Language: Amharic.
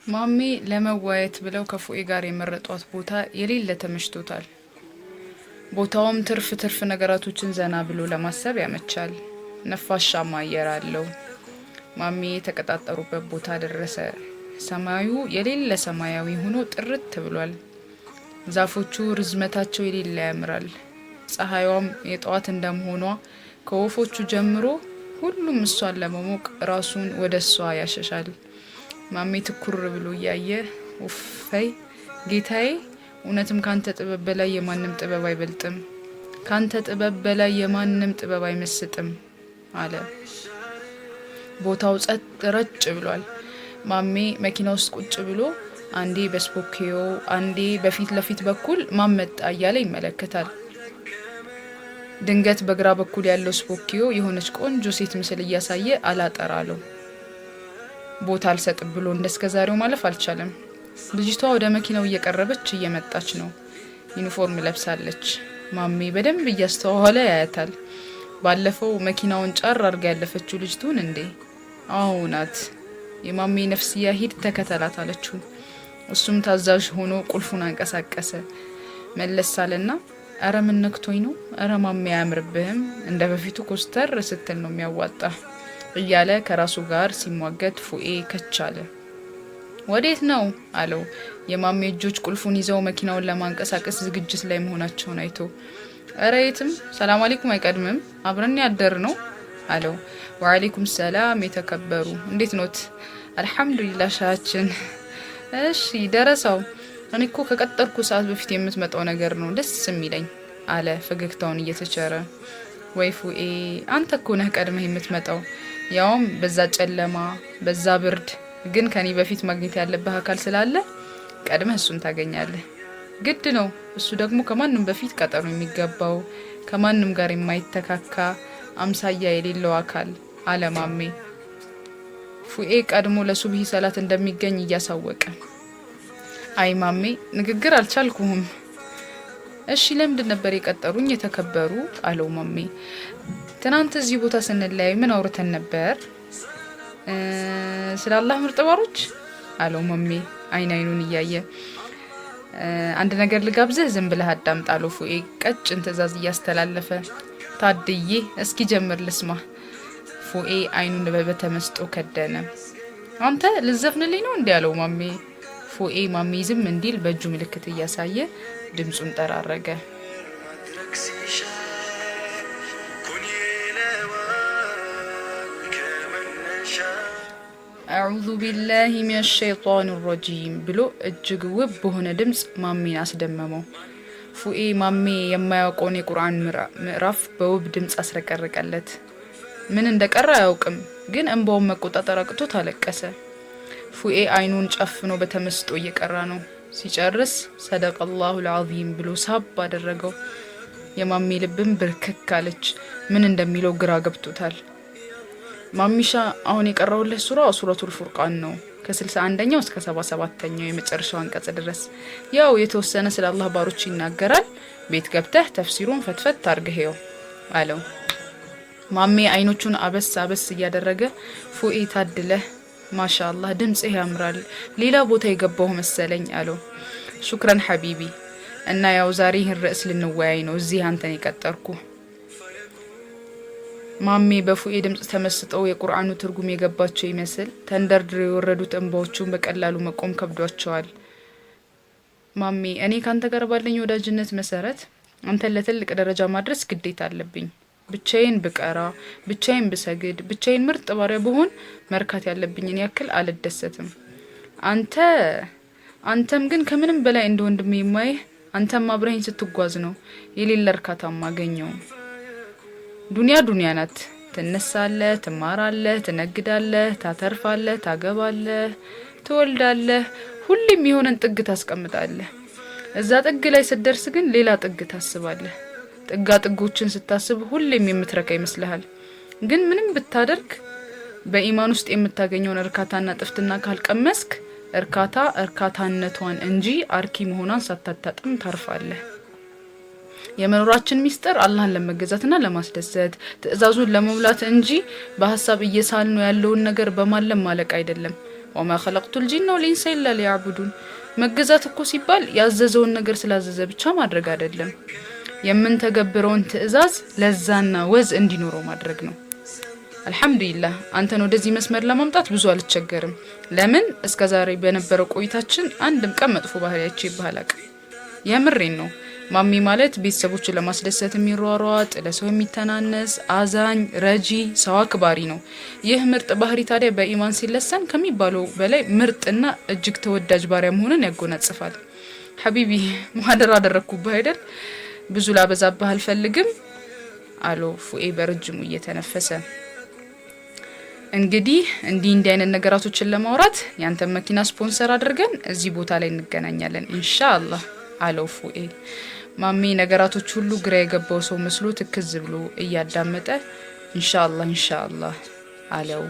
ማሜ ለመዋየት ብለው ከፉኤ ጋር የመረጧት ቦታ የሌለ ተመሽቶታል። ቦታውም ትርፍ ነገራቶችን ዘና ብሎ ለማሰብ ያመቻል። ነፋሻማ አየር አለው። ማሜ የተቀጣጠሩበት ቦታ ደረሰ። ሰማዩ የሌለ ሰማያዊ ሆኖ ጥርት ብሏል። ዛፎቹ ርዝመታቸው የሌለ ያምራል። ፀሐይዋም የጠዋት እንደመሆኗ ከወፎቹ ጀምሮ ሁሉም እሷን ለመሞቅ ራሱን ወደ እሷ ያሸሻል። ማሜ ትኩር ብሎ እያየ ውፈይ ጌታዬ፣ እውነትም ካንተ ጥበብ በላይ የማንም ጥበብ አይበልጥም፣ ካንተ ጥበብ በላይ የማንም ጥበብ አይመስጥም አለ። ቦታው ጸጥ ረጭ ብሏል። ማሜ መኪና ውስጥ ቁጭ ብሎ አንዴ በስፖኪዮ አንዴ በፊት ለፊት በኩል ማመጣ እያለ ይመለከታል። ድንገት በግራ በኩል ያለው ስፖኪዮ የሆነች ቆንጆ ሴት ምስል እያሳየ አላጠራለው። ቦታ አልሰጥ ብሎ እንደስከዛሬው ማለፍ አልቻለም። ልጅቷ ወደ መኪናው እየቀረበች እየመጣች ነው። ዩኒፎርም ለብሳለች። ማሜ በደንብ እያስተዋለ ያያታል። ባለፈው መኪናውን ጫር አርጋ ያለፈችው ልጅቱን እንዴ? አዎ ናት። የማሜ ነፍስያ ሂድ ተከተላት አለችው። እሱም ታዛዥ ሆኖ ቁልፉን አንቀሳቀሰ። መለሳለና አረ ምን ነክቶኝ ነው? አረ ማሜ አያምርብህም፣ እንደ በፊቱ ኮስተር ስትል ነው የሚያዋጣ እያለ ከራሱ ጋር ሲሟገት ፉኤ ከቻለ። ወዴት ነው አለው። የማሜ እጆች ቁልፉን ይዘው መኪናውን ለማንቀሳቀስ ዝግጅት ላይ መሆናቸውን አይቶ አረ የትም፣ ሰላም አለይኩም አይቀድምም፣ አብረን ያደር ነው አለው። ወአለይኩም ሰላም የተከበሩ፣ እንዴት ኖት? አልহামዱሊላህ ሻችን። እሺ ደረሰው። እኔ እኮ ከቀጠርኩ ሰዓት በፊት የምትመጣው ነገር ነው ደስ የሚለኝ አለ ፈገግታውን እየተቸረ። ወይ ፉኤ፣ አንተ እኮ ነህ ቀድመህ የምትመጣው፣ ያውም በዛ ጨለማ በዛ ብርድ። ግን ከኔ በፊት ማግኘት ያለብህ አካል ስላለ ቀድመህ እሱን ታገኛለህ። ግድ ነው። እሱ ደግሞ ከማንም በፊት ቀጠሮ የሚገባው ከማንም ጋር የማይተካካ አምሳያ የሌለው አካል አለ ማሜ። ፉኤ ቀድሞ ለሱብሂ ሰላት እንደሚገኝ እያሳወቀ አይ ማሜ ንግግር አልቻልኩም። እሺ ለምንድን ነበር የቀጠሩኝ የተከበሩ አለው ማሜ። ትናንት እዚህ ቦታ ስንለያይ ምን አውርተን ነበር? ስለ አላህ ምርጥ ባሮች አለው ማሜ አይኑን እያየ። አንድ ነገር ልጋብዝህ፣ ዝም ብለህ አዳምጥ አለው ፉኤ ቀጭን ትዕዛዝ እያስተላለፈ። ታድዬ እስኪ ጀምር ልስማ። ፉኤ አይኑን በተመስጦ ከደነ። አንተ ልዘፍንልኝ ነው እንዴ አለው ማሜ። ፉኤ ማሜ ዝም እንዲል በእጁ ምልክት እያሳየ ድምጹን ጠራረገ። አዑዙ ቢላሂ ሚነሽ ሸይጣኒ ረጂም ብሎ እጅግ ውብ በሆነ ድምጽ ማሜን አስደመመው። ፉኤ ማሜ የማያውቀውን የቁርአን ምዕራፍ በውብ ድምጽ አስረቀረቀለት። ምን እንደቀረ አያውቅም፣ ግን እንባውን መቆጣጠር አቅቶት አለቀሰ። ፉኤ አይኑን ጨፍኖ በተመስጦ እየቀራ ነው። ሲጨርስ ሰደቀላሁ አልዓዚም ብሎ ሳብ አደረገው። የማሜ ልብም ብርክክ አለች። ምን እንደሚለው ግራ ገብቶታል። ማሚሻ አሁን የቀራውልህ ሱረቱል ፉርቃን ነው፣ ከ61ኛው እስከ 77ኛው የመጨረሻው አንቀጽ ድረስ። ያው የተወሰነ ስለ አላህ ባሮች ይናገራል። ቤት ገብተህ ተፍሲሩን ፈትፈት አርገሄው አለው። ማሜ አይኖቹን አበስ እያደረገ ፉኤ ታድለህ፣ ማሻአላህ ድምጽህ ያምራል፣ ሌላ ቦታ የገባው መሰለኝ አለው። ሹክራን ሐቢቢ፣ እና ያው ዛሬ ይህን ርዕስ ልንወያይ ነው እዚህ አንተን የቀጠርኩ። ማሜ በፉኤ ድምጽ ተመስጠው የቁርአኑ ትርጉም የገባቸው ይመስል ተንደርድረው የወረዱት እንባዎቹን በቀላሉ መቆም ከብዷቸዋል። ማሜ እኔ ካንተ ጋር ባለኝ ወዳጅነት መሰረት አንተን ለትልቅ ደረጃ ማድረስ ግዴታ አለብኝ። ብቻዬን ብቀራ፣ ብቻዬን ብሰግድ፣ ብቻዬን ምርጥ ባሪያ ብሆን መርካት ያለብኝን ያክል አልደሰትም። አንተም ግን ከምንም በላይ እንደ ወንድሜ የማይህ፣ አንተም አብረኸኝ ስትጓዝ ነው የሌለ እርካታ ማገኘው። ዱንያ ናት። ትነሳለህ፣ ትማራለህ፣ ትነግዳለህ፣ ታተርፋለህ፣ ታገባለህ፣ ትወልዳለህ። ሁሌም የሆነን ጥግ ታስቀምጣለህ። እዛ ጥግ ላይ ስትደርስ ግን ሌላ ጥግ ታስባለህ። ጥጋ ጥጎችን ስታስብ ሁሌም የምትረካ ይመስልሃል። ግን ምንም ብታደርግ በኢማን ውስጥ የምታገኘውን እርካታና ጥፍትና ካልቀመስክ እርካታነቷን እንጂ አርኪ መሆኗን ሳታጣጥም ታርፋለህ። የመኖራችን ሚስጥር አላህን ለመገዛትና ለማስደሰት ትዕዛዙን ለመሙላት እንጂ በሐሳብ እየሳልነው ያለውን ነገር በማለም ማለቅ አይደለም። ወማ ኸለቅቱል ጂነ ወልኢንሰ ኢላ ሊያዕቡዱን። መገዛት እኮ ሲባል ያዘዘውን ነገር ስላዘዘ ብቻ ማድረግ አይደለም፣ የምንተገብረውን ትእዛዝ ለዛና ወዝ እንዲኖረው ማድረግ ነው። አልহামዱሊላህ አንተን ወደዚህ መስመር ለማምጣት ብዙ አልቸገርም። ለምን እስከዛሬ በነበረው ቆይታችን አንድም ቀን መጥፎ ባህሪያቼ ይባላቅ። የምሬን ነው። ማሚ ማለት ቤተሰቦችን ለማስደሰት የሚሯሯጥ፣ ለሰው የሚተናነስ፣ አዛኝ፣ ረጂ፣ ሰው አክባሪ ነው። ይህ ምርጥ ባህሪ ታዲያ በኢማን ሲለሰን ከሚባለው በላይ ምርጥና እጅግ ተወዳጅ ባሪያ መሆንን ያጎናጽፋል። ሐቢቢ ማደራ አደረኩብህ አይደል? ብዙ ላበዛብህ አልፈልግም አሎ ፉኤ በረጅሙ እየተነፈሰ። እንግዲህ እንዲህ አይነት ነገራቶችን ለማውራት ያንተን መኪና ስፖንሰር አድርገን እዚህ ቦታ ላይ እንገናኛለን ኢንሻአላህ አለው ፉኤ። ማሚ ነገራቶች ሁሉ ግራ የገባው ሰው መስሎ ትክዝ ብሎ እያዳመጠ ኢንሻአላህ አለው።